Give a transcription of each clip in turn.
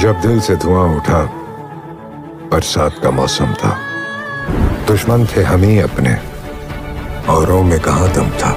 जब दिल से धुआं उठा, बरसात का मौसम था। दुश्मन थे हम ही अपने, औरों में कहाँ दम था।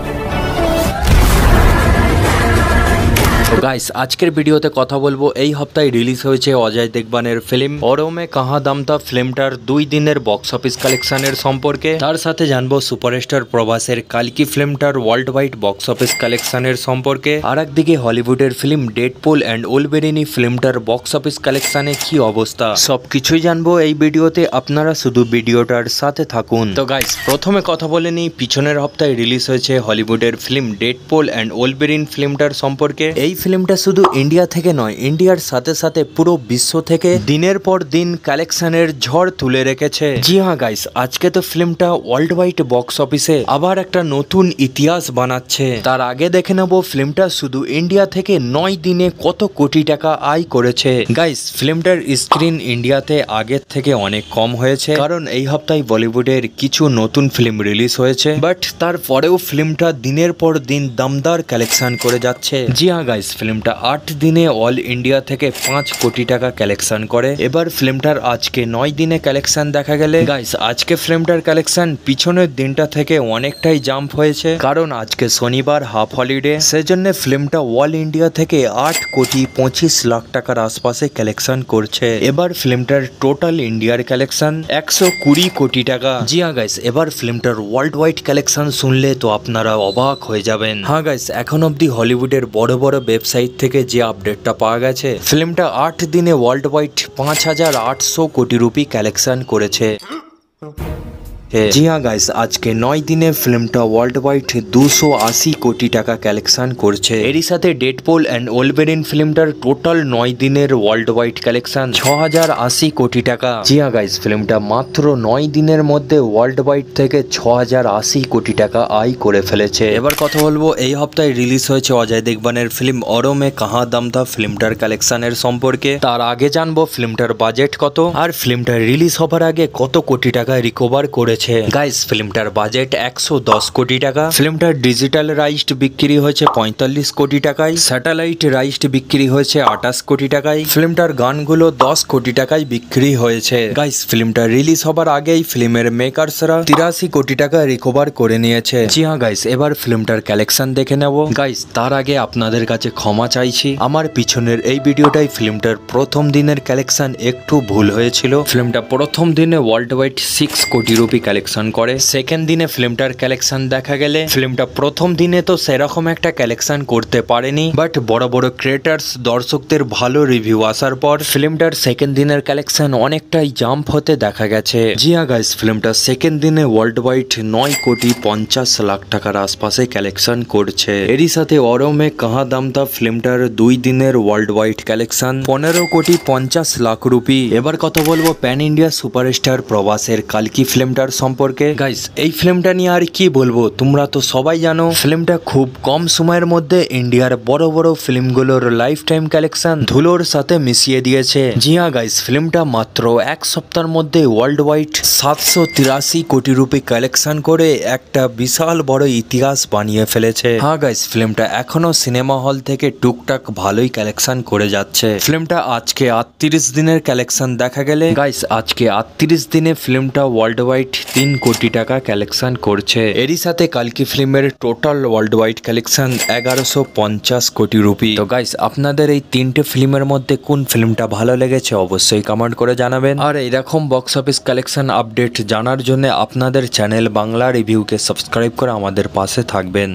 গাইস আজকের ভিডিওতে কথা বলবো এই সপ্তাহে রিলিজ হয়েছে অজয় দেবগনের ফিল্ম औरों में कहाँ दम था ফিল্মটার 2 দিনের বক্স অফিস কালেকশনের সম্পর্কে। তার সাথে জানবো সুপারস্টার প্রভাসের কালকি ফিল্মটার ওয়ার্ল্ড ওয়াইড বক্স অফিস কালেকশনের সম্পর্কে। আর একদিকে হলিউডের ফিল্ম ডেডপুল অ্যান্ড ওলভেরিনি ফিল্মটার বক্স অফিস কালেকশনে কি অবস্থা, সবকিছুই জানবো এই ভিডিওতে। আপনারা শুধু ভিডিওটার সাথে থাকুন। তো গাইস প্রথমে কথা বলে নিই পিছনের সপ্তাহে রিলিজ হয়েছে হলিউডের ফিল্ম ডেডপুল অ্যান্ড ওলভেরিন ফিল্মটার সম্পর্কে। এই ফিল্মটা শুধু ইন্ডিয়া থেকে নয়, ইন্ডিয়ার সাথে সাথে পুরো বিশ্ব থেকে দিনের পর দিন কালেকশনের ঝড় তুলে রেখেছে। জি হ্যাঁ গাইস, আজকে তো ফিল্মটা ওয়ার্ল্ড ওয়াইড বক্স অফিসে আবার একটা নতুন ইতিহাস বানাচ্ছে। তার আগে দেখে নেব ফিল্মটা শুধু ইন্ডিয়া থেকে 9 দিনে কত কোটি টাকা আয় করেছে। গাইস ফিল্মটার স্ক্রিন ইন্ডিয়াতে আগের থেকে অনেক কম হয়েছে, কারণ এই সপ্তাহে বলিউডের কিছু নতুন ফিল্ম রিলিজ হয়েছে, বাট তারপরেও ফিল্মটা দিনের পর দিন দমদার কালেকশন করে যাচ্ছে। জি হ্যাঁ গাইস, ফিল্মটা 8 দিনে অল ইন্ডিয়া থেকে 5 কোটি টাকা কালেকশন করে। এবার ফিল্মটার আজকে 9 দিনে কালেকশন দেখা গেলে গাইস আজকে ফিল্মটার কালেকশন পিছনের দিনটা থেকে অনেকটাই জাম্প হয়েছে, কারণ আজকে শনিবার হাফ হলিডে, সেজন্য ফিল্মটা অল ইন্ডিয়া থেকে 8 কোটি 25 লাখ টাকার আশপাশে কালেকশন করছে। এবার ফিল্মটার টোটাল ইন্ডিয়ার কালেকশন 120 কোটি টাকা। জি হ্যাঁ গাইস, এবার ফিল্মটার ওয়ার্ল্ড ওয়াইড কালেকশন শুনলে তো আপনারা অবাক হয়ে যাবেন। হ্যাঁ গাইস, এখন অব্দি হলিউডের বড় বড় ওয়েবসাইট থেকে যে আপডেটটা পাওয়া গেছে, ফিল্মটা 8 দিনে ওয়ার্ল্ড ওয়াইড 5800 কোটি রুপি কালেকশন করেছে। জি হ্যাঁ গাইস, আজকে 9 দিনে ফিল্মটা ওয়ার্ল্ড ওয়াইড 280 কোটি টাকা কালেকশন করছে। এরই সাথে ডেডপুল অ্যান্ড ওলভেরিন ফিল্মটার টোটাল 9 দিনের ওয়ার্ল্ড ওয়াইড কালেকশন 6080 কোটি টাকা। জি হ্যাঁ গাইস, ফিল্মটা মাত্র 9 দিনের মধ্যে ওয়ার্ল্ড ওয়াইড থেকে 6080 কোটি টাকা আয় করে ফেলেছে। এবার কথা বলবো এই সপ্তাহে রিলিজ হয়েছে অজয় দেবগনের ফিল্ম औरों में कहाँ दम था ফিল্মটার কালেকশনের সম্পর্কে। তার আগে জানবো ফিল্মটার বাজেট কত, আর ফিল্মটা রিলিজ হবার আগে কত কোটি টাকা রিকভার করে। গাইস ফিল্মটার বাজেট 110 কোটি টাকা। ফিল্মটার ডিজিটাল রাইটস বিক্রি হয়েছে 45 কোটি টাকায়, স্যাটেলাইট রাইটস বিক্রি হয়েছে 28 কোটি টাকায়। ফিল্মটার গানগুলো 10 কোটি টাকায় বিক্রি হয়েছে। গাইস ফিল্মটা রিলিজ হবার আগেই ফিল্মের মেকারসরা 83 কোটি টাকা রিকভার করে নিয়েছে। জি হ্যাঁ গাইস, এবার ফিল্মটার কালেকশন দেখে নেব। গাইস তার আগে আপনাদের কাছে ক্ষমা চাইছি, আমার পিছনের এই ভিডিওটাই ফিল্মটার প্রথম দিনের কালেকশন একটু ভুল হয়েছিল। ফিল্মটা প্রথম দিনে ওয়ার্ল্ড ওয়াইড 6 কোটি রুপি কালেকশন করে। সেকেন্ড দিনে ফিল্মটার কালেকশন দেখা গেলে ফিল্মটা প্রথম দিনে তো সেরকম একটা কালেকশন করতে পারেনি, বাট বড় বড় ক্রিয়েটার্স দর্শকদের ভালো রিভিউ আসার পর ফিল্মটার সেকেন্ড দিনের কালেকশন অনেকটাই জাম্প হতে দেখা গেছে। জি হ্যাঁ গাইস, ফিল্মটা সেকেন্ড দিনে ওয়ার্ল্ড ওয়াইড 9 কোটি 50 লাখ টাকার আশপাশে কালেকশন করছে। এরই সাথে औरों में कहाँ दम था ফিল্মটার 2 দিনের ওয়ার্ল্ড ওয়াইড কালেকশন 15 কোটি 50 লাখ রুপি। এবার কথা বলবো প্যান ইন্ডিয়া সুপারস্টার প্রভাসের কালকি ফিল্মটার সম্পর্কে। গাইস এই ফিল্মটা নিয়ে আর কি বলবো, তোমরা তো সবাই জানো ফিল্মটা খুব কম সময়ের মধ্যে ইন্ডিয়ার বড় বড় ফিল্মগুলোর লাইফ টাইম কালেকশন ধুলোর সাথে মিশিয়ে দিয়েছে। জি হ্যাঁ গাইস, ফিল্মটা মাত্র এক সপ্তাহের মধ্যে ওয়ার্ল্ড ওয়াইড 783 কোটি রুপি কালেকশন করে একটা বিশাল বড় ইতিহাস বানিয়ে ফেলেছে। হ্যাঁ গাইস, ফিল্মটা এখনো সিনেমা হল থেকে টুকটাক ভালোই কালেকশন করে যাচ্ছে। ফিল্মটা আজকে 38 দিনের কালেকশন দেখা গেলে গাইস আজকে 38 দিনে ফিল্মটা ওয়ার্ল্ড ওয়াইড 3 কোটি টাকা কালেকশন করছে। এরই সাথে কালকি ফিল্মের টোটাল ওয়ার্ল্ড ওয়াইড কালেকশন 1150 কোটি রুপি। তো গাইস আপনাদের এই 3টে ফিল্মের মধ্যে কোন ফিল্মটা ভালো লেগেছে অবশ্যই কমেন্ট করে জানাবেন। আর এইরকম বক্স অফিস কালেকশন আপডেট জানার জন্য আপনাদের চ্যানেল বাংলা রিভিউকে সাবস্ক্রাইব করে আমাদের পাশে থাকবেন।